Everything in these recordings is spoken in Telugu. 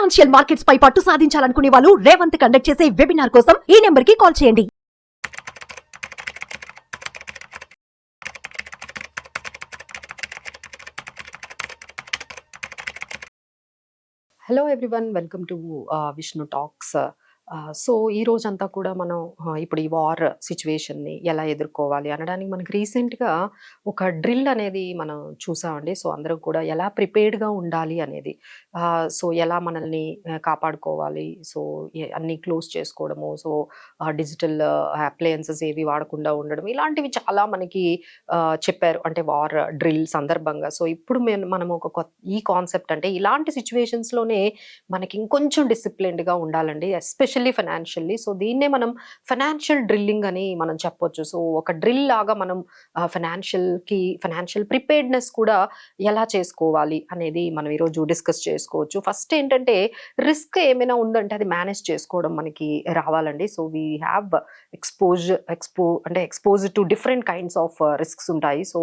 ఫైనాన్షియల్ మార్కెట్స్ పై పట్టు సాధించాలనుకునే వాళ్ళు రేవంత్ కండక్ట్ చేసే వెబినార్ కోసం ఈ నెంబర్ కి కాల్ చేయండి. Hello everyone, welcome to Vishnu talks. So ఈ రోజంతా కూడా మనం ఇప్పుడు ఈ వార్ సిచ్యువేషన్ని ఎలా ఎదుర్కోవాలి అనడానికి మనకి రీసెంట్గా ఒక డ్రిల్ అనేది మనం చూసామండి. సో అందరం కూడా ఎలా ప్రిపేర్డ్గా ఉండాలి అనేది, సో ఎలా మనల్ని కాపాడుకోవాలి, సో అన్నీ క్లోజ్ చేసుకోవడము, సో డిజిటల్ అప్లయన్సెస్ ఏవి వాడకుండా ఉండడం, ఇలాంటివి చాలా మనకి చెప్పారు అంటే వార్ డ్రిల్ సందర్భంగా. సో ఇప్పుడు మనం ఈ కాన్సెప్ట్ అంటే ఇలాంటి సిచ్యువేషన్స్లోనే మనకి ఇంకొంచెం డిసిప్లిన్డ్గా ఉండాలండి, ఎస్పెషల్లీ ఫైనాన్షియల్లీ. సో దీన్నే మనం ఫైనాన్షియల్ డ్రిల్లింగ్ అని మనం చెప్పొచ్చు. సో ఒక డ్రిల్ లాగా మనం ఫైనాన్షియల్ ప్రిపేర్డ్నెస్ కూడా ఎలా చేసుకోవాలి అనేది మనం ఈరోజు డిస్కస్ చేసుకోవచ్చు. ఫస్ట్ ఏంటంటే రిస్క్ ఏమైనా ఉందంటే అది మేనేజ్ చేసుకోవడం మనకి రావాలండి. So we have expose to different kinds of risks ఉంటాయి. సో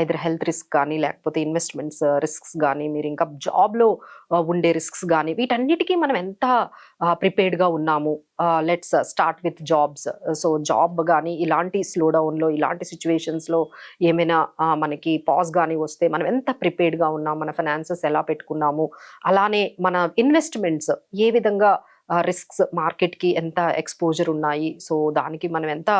ఐదర్ హెల్త్ రిస్క్ కానీ, లేకపోతే ఇన్వెస్ట్మెంట్స్ రిస్క్స్ కానీ, మీరు ఇంకా జాబ్లో ఉండే రిస్క్స్ కానీ, వీటన్నిటికీ మనం ఎంత ప్రిపేర్డ్గా ఉన్నాము. Let's start with jobs. So job కానీ ఇలాంటి స్లో డౌన్లో, ఇలాంటి సిచ్యువేషన్స్లో ఏమైనా మనకి పాజ్ కానీ వస్తే మనం ఎంత ప్రిపేర్డ్గా ఉన్నాము, మన ఫైనాన్సెస్ ఎలా పెట్టుకున్నాము, అలానే మన ఇన్వెస్ట్మెంట్స్ ఏ విధంగా రిస్క్స్, మార్కెట్కి ఎంత ఎక్స్పోజర్ ఉన్నాయి, సో దానికి మనం ఎంత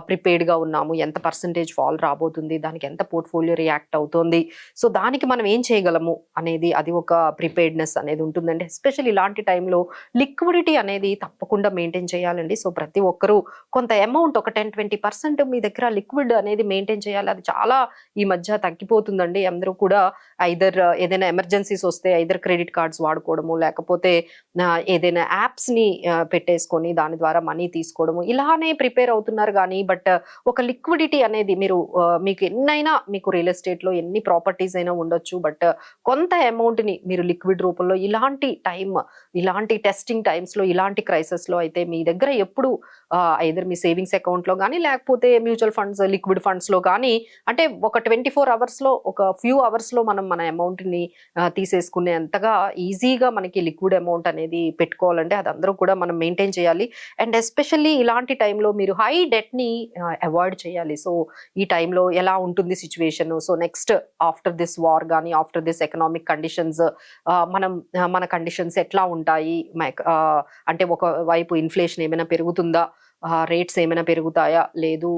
ప్రిపేర్డ్గా ఉన్నాము, ఎంత పర్సంటేజ్ ఫాల్ రాబోతుంది, దానికి ఎంత పోర్ట్ఫోలియో రియాక్ట్ అవుతుంది, సో దానికి మనం ఏం చేయగలము అనేది, అది ఒక ప్రిపేర్డ్నెస్ అనేది ఉంటుందండి. ఎస్పెషల్లీ ఇలాంటి టైంలో లిక్విడిటీ అనేది తప్పకుండా మెయింటైన్ చేయాలండి. సో ప్రతి ఒక్కరూ కొంత అమౌంట్, ఒక 10-20% మీ దగ్గర లిక్విడ్ అనేది మెయింటైన్ చేయాలి. అది చాలా ఈ మధ్య తగ్గిపోతుందండి. అందరూ కూడా ఐదర్ ఏదైనా ఎమర్జెన్సీస్ వస్తే ఐదర్ క్రెడిట్ కార్డ్స్ వాడుకోవడము, లేకపోతే ఏదైనా యాప్స్ని పెట్టేసుకొని దాని ద్వారా మనీ తీసుకోవడము, ఇలానే ప్రిపేర్ అవుతున్నారు. కానీ బట్ ఒక లిక్విడిటీ అనేది మీకు ఎన్నైనా, మీకు రియల్ ఎస్టేట్లో ఎన్ని ప్రాపర్టీస్ అయినా ఉండొచ్చు, బట్ కొంత అమౌంట్ని మీరు లిక్విడ్ రూపంలో ఇలాంటి టెస్టింగ్ టైమ్స్లో, ఇలాంటి క్రైసిస్లో అయితే మీ దగ్గర ఎప్పుడు ఐదర్ మీ సేవింగ్స్ అకౌంట్లో కానీ, లేకపోతే మ్యూచువల్ ఫండ్స్, లిక్విడ్ ఫండ్స్లో కానీ, అంటే ఒక 24 అవర్స్లో, ఒక ఫ్యూ అవర్స్లో మన అమౌంట్ని తీసేసుకునేంతగా ఈజీగా మనకి లిక్విడ్ అమౌంట్ అనేది పెట్టుకోవాలంటే అది అందరూ కూడా మనం మెయింటైన్ చేయాలి. అండ్ ఎస్పెషల్లీ ఇలాంటి టైంలో మీరు హై డెట్ని అవాయిడ్ చేయాలి. సో ఈ టైంలో ఎలా ఉంటుంది situation, so next after this war కానీ, ఆఫ్టర్ దిస్ ఎకనామిక్ కండిషన్స్ మన కండిషన్స్ ఎట్లా ఉంటాయి, అంటే ఒక వైపు ఇన్ఫ్లేషన్ ఏమైనా పెరుగుతుందా, రేట్స్ ఏమైనా పెరుగుతాయా, లేదు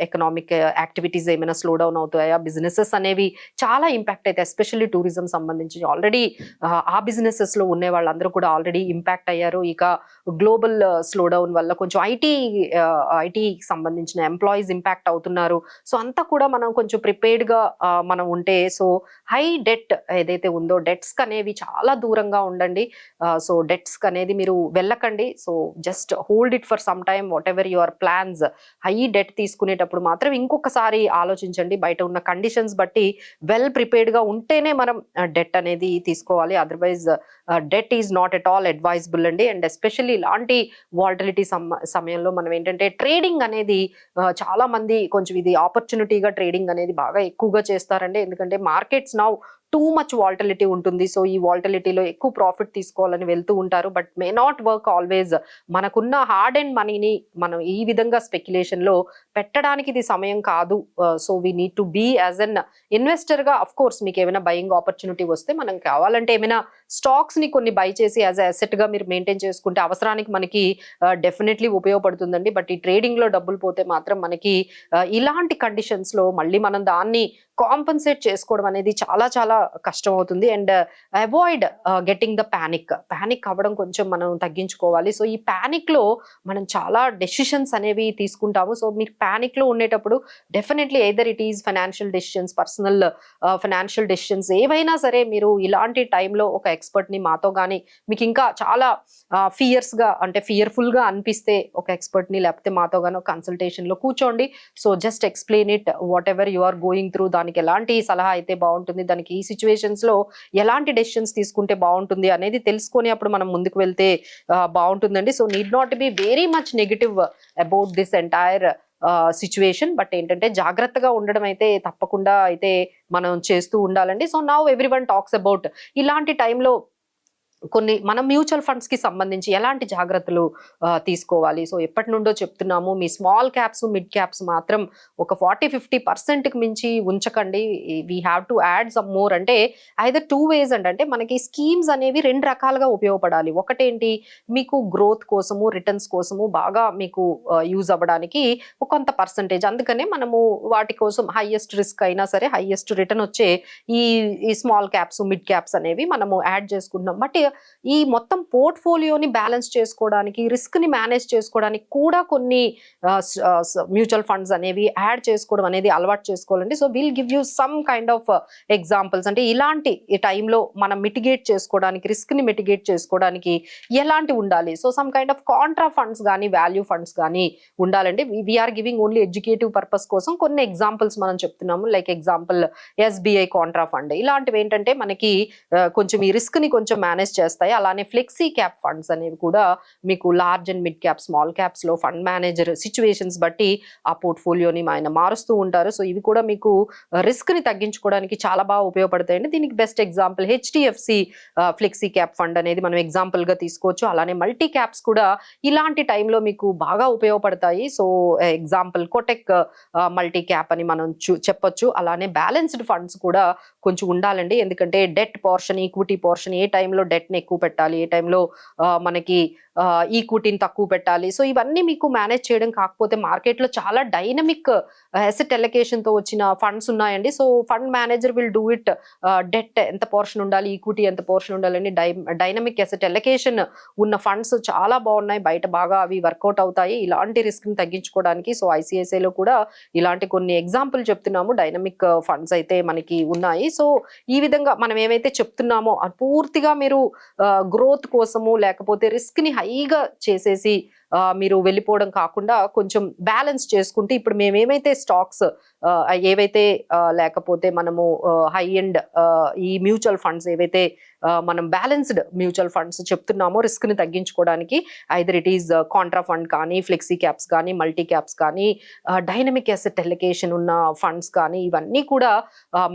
ఎకనామిక్ యాక్టివిటీస్ ఏమైనా స్లో డౌన్ అవుతాయా, బిజినెసెస్ అనేవి చాలా ఇంపాక్ట్ అయితే, ఎస్పెషల్లీ టూరిజం సంబంధించి ఆల్రెడీ ఆ బిజినెసెస్లో ఉండే వాళ్ళందరూ కూడా ఆల్రెడీ ఇంపాక్ట్ అయ్యారు. ఇక గ్లోబల్ స్లో డౌన్ వల్ల కొంచెం ఐటీ సంబంధించిన ఎంప్లాయీస్ ఇంపాక్ట్ అవుతున్నారు. సో అంతా కూడా మనం కొంచెం ప్రిపేర్డ్గా మనం ఉంటే, సో హై డెట్ ఏదైతే ఉందో, డెట్స్కి అనేవి చాలా దూరంగా ఉండండి. సో డెట్స్కి అనేది మీరు వెళ్ళకండి. So just hold it for some time, what ever your plans. High debt తీసుకునేటప్పుడు మాత్రం ఇంకొకసారి ఆలోచించండి. బయట ఉన్న కండిషన్స్ బట్టి వెల్ ప్రిపేర్డ్గా ఉంటేనే మనం డెట్ అనేది తీసుకోవాలి. Otherwise debt is not at all advisable అండి. అండ్ ఎస్పెషల్లీ ఇలాంటి వాలటిలిటీ సమయంలో మనం ఏంటంటే ట్రేడింగ్ అనేది చాలా మంది కొంచెం ఇది ఆపర్చునిటీగా ట్రేడింగ్ అనేది బాగా ఎక్కువగా చేస్తారండి. ఎందుకంటే markets now too much volatility ఉంటుంది. సో ఈ వాలటిలిటీలో ఎక్కువ ప్రాఫిట్ తీసుకోవాలని వెళ్తూ ఉంటారు, but may not work always. మనకున్న హార్డ్ అండ్ మనీని మనం ఈ విధంగా స్పెక్యులేషన్లో పెట్టడానికి ఇది సమయం కాదు. So we need to be as an ఇన్వెస్టర్గా. అఫ్ కోర్స్ మీకు ఏమైనా బయింగ్ ఆపర్చునిటీ వస్తే, మనం కావాలంటే ఏమైనా స్టాక్స్ని కొన్ని బై చేసి యాజ్ అసెట్గా మీరు మెయింటైన్ చేసుకుంటే అవసరానికి మనకి డెఫినెట్లీ ఉపయోగపడుతుందండి. బట్ ఈ ట్రేడింగ్లో డబ్బులు పోతే మాత్రం మనకి ఇలాంటి కండిషన్స్లో మళ్ళీ మనం దాన్ని కాంపన్సేట్ చేసుకోవడం అనేది చాలా చాలా కష్టం అవుతుంది. And avoid getting the panic అవ్వడం కొంచెం మనం తగ్గించుకోవాలి. సో ఈ ప్యానిక్లో మనం చాలా డెసిషన్స్ అనేవి తీసుకుంటాము. సో మీరు ప్యానిక్లో ఉండేటప్పుడు definitely either it is financial decisions, personal financial decisions ఏవైనా సరే, మీరు ఇలాంటి టైంలో ఒక ఎక్స్పర్ట్ని, మాతో కానీ మీకు ఇంకా చాలా ఫియర్ఫుల్గా అనిపిస్తే ఒక ఎక్స్పర్ట్ని లేకపోతే మాతో కానీ ఒక కన్సల్టేషన్లో కూర్చోండి. So just explain it, whatever you are going through, దానికి ఎలాంటి సలహా అయితే బాగుంటుంది, దానికి ఈ సిచ్యువేషన్స్లో ఎలాంటి డెసిషన్స్ తీసుకుంటే బాగుంటుంది అనేది తెలుసుకొని అప్పుడు మనం ముందుకు వెళ్తే బాగుంటుందండి. So need not be very much negative about this entire situation, but ఏంటంటే జాగ్రత్తగా ఉండడం అయితే తప్పకుండా అయితే మనం చేస్తూ ఉండాలండి. So now everyone talks about ఇలాంటి టైంలో కొన్ని మనం మ్యూచువల్ ఫండ్స్ కి సంబంధించి ఎలాంటి జాగ్రత్తలు తీసుకోవాలి. సో ఎప్పటి నుండో చెప్తున్నాము, మీ స్మాల్ క్యాప్స్ మిడ్ క్యాప్స్ మాత్రం ఒక 40-50% కి మించి ఉంచకండి. We have to add some more. అంటే ఐదర్ 2 వేస్ అంటే మనకి స్కీమ్స్ అనేవి 2 రకాలుగా ఉపయోగపడాలి. ఒకటేంటి, మీకు గ్రోత్ కోసము రిటర్న్స్ కోసము బాగా మీకు యూజ్ అవ్వడానికి కొంత పర్సంటేజ్, అందుకనే మనము వాటి కోసం హైయెస్ట్ రిస్క్ అయినా సరే హైయెస్ట్ రిటర్న్ వచ్చే ఈ స్మాల్ క్యాప్స్ మిడ్ క్యాప్స్ అనేవి మనము యాడ్ చేసుకుంటున్నాం. బట్ ఈ మొత్తం పోర్ట్ఫోలియోని బ్యాలెన్స్ చేసుకోవడానికి, రిస్క్ ని మేనేజ్ చేసుకోవడానికి కూడా కొన్ని మ్యూచువల్ ఫండ్స్ అనేవి యాడ్ చేసుకోవడం అనేది అలవాటు చేసుకోవాలండి. So will give you some kind of examples. అంటే ఇలాంటి టైంలో మనం మిటిగేట్ చేసుకోవడానికి, రిస్క్ ని మిటిగేట్ చేసుకోవడానికి ఎలాంటి ఉండాలి. So some kind of contra funds కానీ వాల్యూ ఫండ్స్ కానీ ఉండాలండి. We are giving only educative purpose కోసం కొన్ని ఎగ్జాంపుల్స్ మనం చెప్తున్నాము. Like example SBI contra fund, ఇలాంటివి ఏంటంటే మనకి కొంచెం ఈ రిస్క్ ని కొంచెం మేనేజ్ చేస్తాయి. అలానే ఫ్లెక్సీ క్యాప్ ఫండ్స్ అనేవి కూడా మీకు large and mid cap small caps లో ఫండ్ మేనేజర్ సిచ్యువేషన్స్ బట్టి ఆ పోర్ట్ఫోలియోని ఆయన మారుస్తూ ఉంటారు. సో ఇవి కూడా మీకు రిస్క్ ని తగ్గించుకోవడానికి చాలా బాగా ఉపయోగపడతాయండి. దీనికి best example HDFC flexi cap fund అనేది మనం ఎగ్జాంపుల్ గా తీసుకోవచ్చు. అలానే మల్టీ క్యాప్స్ కూడా ఇలాంటి టైంలో మీకు బాగా ఉపయోగపడతాయి. So example Kotak multi cap అని మనం చెప్పొచ్చు. అలానే బ్యాలెన్స్డ్ ఫండ్స్ కూడా కొంచెం ఉండాలండి. ఎందుకంటే డెట్ పోర్షన్, ఈక్విటీ పోర్షన్, ఏ టైంలో డెట్ ని ఎక్కువ పెట్టాలి, ఏ టైంలో మనకి ఈక్విటీని తక్కువ పెట్టాలి. సో ఇవన్నీ మీకు మేనేజ్ చేయడం. కాకపోతే మార్కెట్లో చాలా డైనమిక్ అసెట్ ఎలకేషన్ తో వచ్చిన ఫండ్స్ ఉన్నాయండి. So fund manager will do it. Debt ఎంత పోర్షన్ ఉండాలి, ఈక్విటీ ఎంత పోర్షన్ ఉండాలని డైనమిక్ అసెట్ ఎలకేషన్ ఉన్న ఫండ్స్ చాలా బాగున్నాయి. బయట బాగా అవి వర్కౌట్ అవుతాయి ఇలాంటి రిస్క్ ని తగ్గించుకోవడానికి. సో ఐసిఐసిఐలో కూడా ఇలాంటి కొన్ని ఎగ్జాంపుల్ చెప్తున్నాము. డైనమిక్ ఫండ్స్ అయితే మనకి ఉన్నాయి. సో ఈ విధంగా మనం ఏమైతే చెప్తున్నామో పూర్తిగా మీరు గ్రోత్ కోసము లేకపోతే రిస్క్ ని హైగా చేసేసి మీరు వెళ్ళిపోవడం కాకుండా కొంచెం బ్యాలెన్స్ చేసుకుంటే, ఇప్పుడు మేము ఏమైతే స్టాక్స్ ఏవైతే లేకపోతే మనము హై ఎండ్ ఈ మ్యూచువల్ ఫండ్స్ ఏవైతే మనం బ్యాలెన్స్డ్ మ్యూచువల్ ఫండ్స్ చెప్తున్నామో రిస్క్ ని తగ్గించుకోవడానికి, either it is Contra fund కానీ, ఫ్లెక్సీ క్యాప్స్ కానీ, మల్టీ క్యాప్స్ కానీ, డైనమిక్ అసెట్ ఎలకేషన్ ఉన్న ఫండ్స్ కానీ, ఇవన్నీ కూడా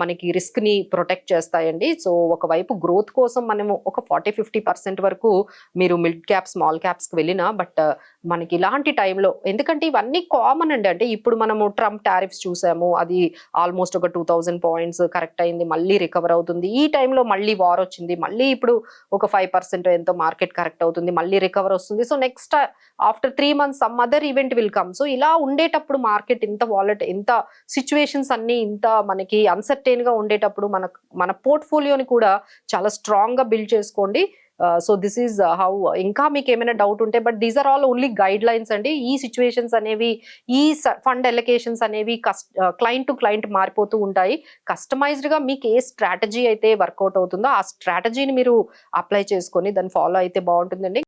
మనకి రిస్క్ ని ప్రొటెక్ట్ చేస్తాయండి. సో ఒకవైపు గ్రోత్ కోసం మనము ఒక 40-50% వరకు మీరు మిడ్ క్యాప్ స్మాల్ క్యాప్స్కి వెళ్ళినా, బట్ మనకి ఇలాంటి టైంలో, ఎందుకంటే ఇవన్నీ కామన్ అండి. అంటే ఇప్పుడు మనము ట్రంప్ టారిఫ్స్ చూసాము, అది ఆల్మోస్ట్ ఒక 2000 పాయింట్స్ కరెక్ట్ అయింది, మళ్ళీ రికవర్ అవుతుంది. ఈ టైంలో మళ్ళీ వార్ వచ్చింది, మళ్ళీ ఇప్పుడు ఒక 5% ఎంతో మార్కెట్ కరెక్ట్ అవుతుంది, మళ్ళీ రికవర్ వస్తుంది. So next after 3 months some other event will come. So ఇలా ఉండేటప్పుడు మార్కెట్ ఇంత ఇంత సిచ్యువేషన్స్ అన్ని ఇంత మనకి అన్సర్టైన్ గా ఉండేటప్పుడు మన పోర్ట్ఫోలియోని కూడా చాలా స్ట్రాంగ్ గా బిల్డ్ చేసుకోండి. So this is how. ఇంకా మీకు ఏమైనా డౌట్ ఉంటే, but these are all only guidelines అండి. ఈ సిచ్యువేషన్స్ అనేవి, ఈ ఫండ్ ఎలకేషన్స్ అనేవి క్లయింట్ టు క్లయింట్ మారిపోతూ ఉంటాయి. కస్టమైజ్డ్ గా మీకు ఏ స్ట్రాటజీ అయితే వర్కౌట్ అవుతుందో ఆ స్ట్రాటజీని మీరు అప్లై చేసుకొని దాన్ని ఫాలో అయితే బాగుంటుందండి.